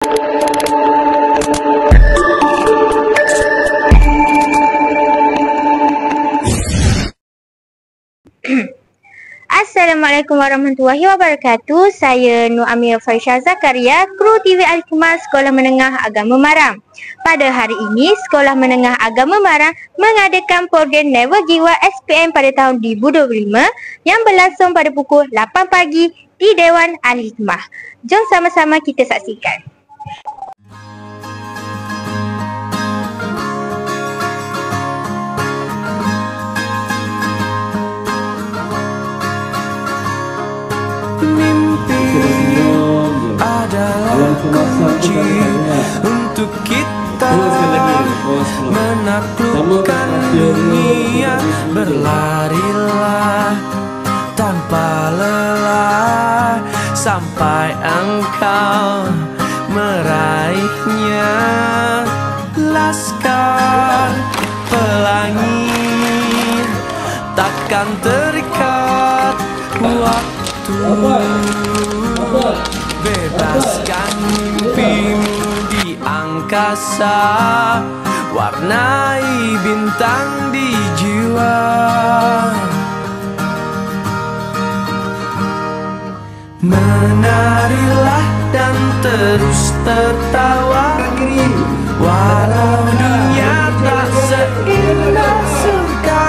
Assalamualaikum warahmatullahi wabarakatuh. Saya Nur Amira Farisha Zakaria, Kru TV Al-Hikmah Sekolah Menengah Agama Marang. Pada hari ini, Sekolah Menengah Agama Marang mengadakan program Never Give Up SPM pada tahun 2025 yang berlangsung pada pukul 8 pagi di Dewan Al-Hikmah. Jom sama-sama kita saksikan. Adalah kunci untuk kita menaklukkan dunia. Berlarilah tanpa lelah sampai engkau meraihnya. Laskar pelangi takkan terikat waktu. Bebaskan mimpimu di angkasa, warnai bintang di jiwa. Menarilah dan terus tertawa, walau dunia tak seindah surga.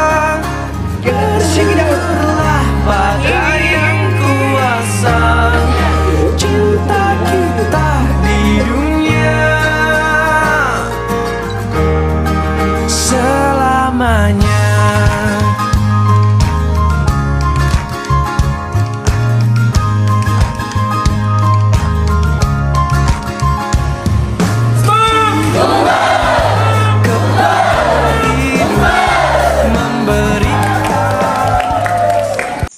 Bersyukurlah pada yang kuasa, cinta kita di dunia selamanya.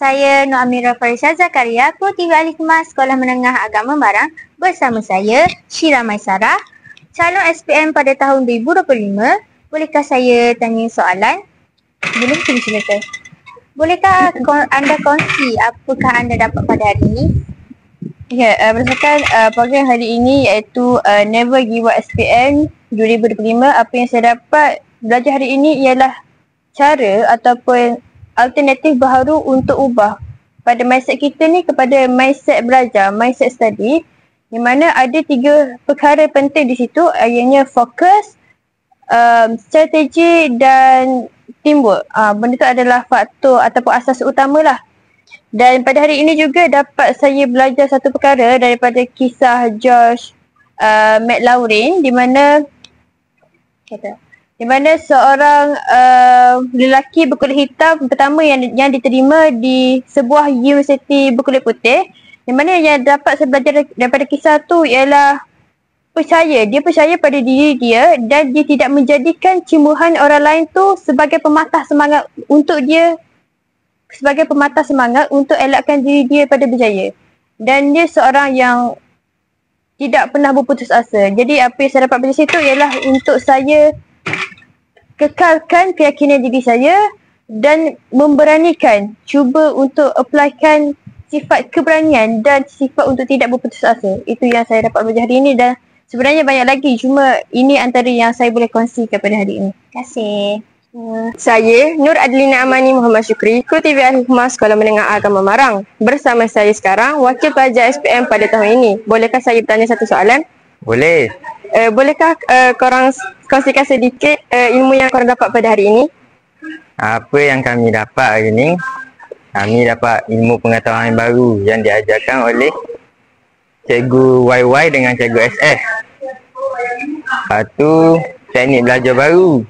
Saya Nur Amira Farisha Zakaria, Kru TV Al-Hikmah Sekolah Menengah Agama Marang. Bersama saya, Syira Maisarah, calon SPM pada tahun 2025. Bolehkah saya tanya soalan? Boleh, silakan. Bolehkah anda kongsi apakah anda dapat pada hari ini? Ya, berdasarkan program hari ini iaitu Never Give Up SPM 2025, apa yang saya dapat belajar hari ini ialah cara ataupun alternatif baharu untuk ubah pada mindset kita ni kepada mindset belajar, mindset study, di mana ada 3 perkara penting di situ, iaitu fokus, strategi dan teamwork. Benda tu adalah faktor ataupun asas utama lah. Dan pada hari ini juga dapat saya belajar satu perkara daripada kisah George McLaurin, di mana seorang lelaki berkulit hitam pertama yang diterima di sebuah universiti berkulit putih, di mana yang dapat saya belajar daripada kisah tu ialah dia percaya pada diri dia dan dia tidak menjadikan cemburuan orang lain tu sebagai pematah semangat untuk elakkan diri dia pada berjaya. Dan dia seorang yang tidak pernah berputus asa. Jadi apa yang saya dapat dari situ ialah untuk saya kekalkan keyakinan diri saya dan memberanikan, cuba untuk applykan sifat keberanian dan sifat untuk tidak berputus asa. Itu yang saya dapat belajar hari ini, dan sebenarnya banyak lagi, cuma ini antara yang saya boleh kongsikan pada hari ini. Terima kasih. Saya Nur Adlina Amani Muhammad Syukri, Kru TV Al-Hikmah Sekolah Menengah Agama Marang. Bersama saya sekarang Wakil Pelajar SPM pada tahun ini. Bolehkah saya bertanya satu soalan? Boleh. Bolehkah korang kongsikan sedikit ilmu yang korang dapat pada hari ini? Apa yang kami dapat hari ini, kami dapat ilmu pengetahuan baru yang diajarkan oleh Cikgu YY dengan Cikgu SF. Lepas tu, teknik belajar baru.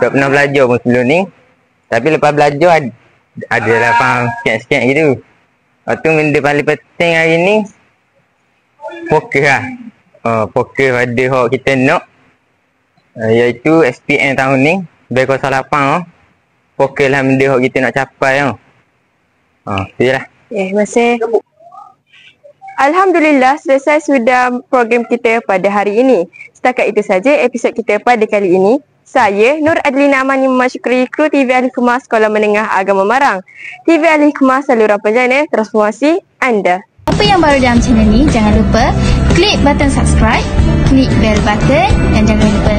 Tak pernah belajar pun sebelum ni. Tapi lepas belajar, adalah faham sikit-sikit gitu. Lepas tu, benda paling penting hari ni, fokus lah. Fokus pada hak kita nak, iaitu SPM tahun ni B08. Fokus lah benda hak kita nak capai. Itu je lah. Terima kasih. Alhamdulillah, selesai sudah program kita pada hari ini. Setakat itu saja episod kita pada kali ini. Saya Nur Adlina Amani Muhammad Syukri, Kru TV Al-Hikmah Sekolah Menengah Agama Marang. TV Al-Hikmah, saluran penjana transformasi anda. Apa yang baru dalam channel ni, jangan lupa Klik button subscribe, klik bell button dan jangan lupa